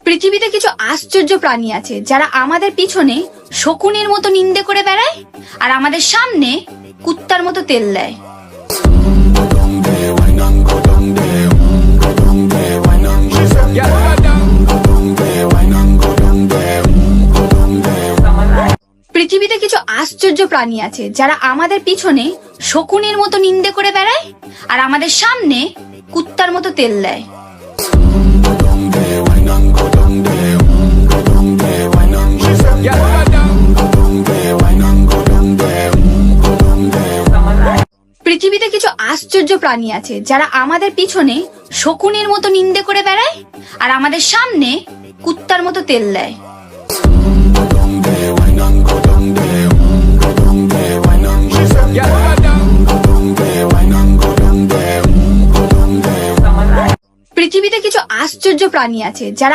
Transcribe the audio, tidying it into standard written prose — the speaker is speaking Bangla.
পৃথিবীতে কিছু আশ্চর্য প্রাণী আছে যারা আমাদের পিছনে শকুনের মতো নিন্দে করে বেড়ায় আর আমাদের সামনে কুত্তার মতো তেল দেয়। পৃথিবীতে কিছু আশ্চর্য প্রাণী আছে যারা আমাদের পিছনে শকুনের মতো নিন্দে করে বেড়ায় আর আমাদের সামনে কুত্তার মতো তেল দেয়। পৃথিবীতে কিছু আশ্চর্য প্রাণী আছে যারা আমাদের পিছনে শকুনের মতো নিন্দে করে বেড়ায় আর আমাদের সামনে কুত্তার মতো তেল দেয়। পৃথিবীতে কিছু আশ্চর্য প্রাণী আছে যারা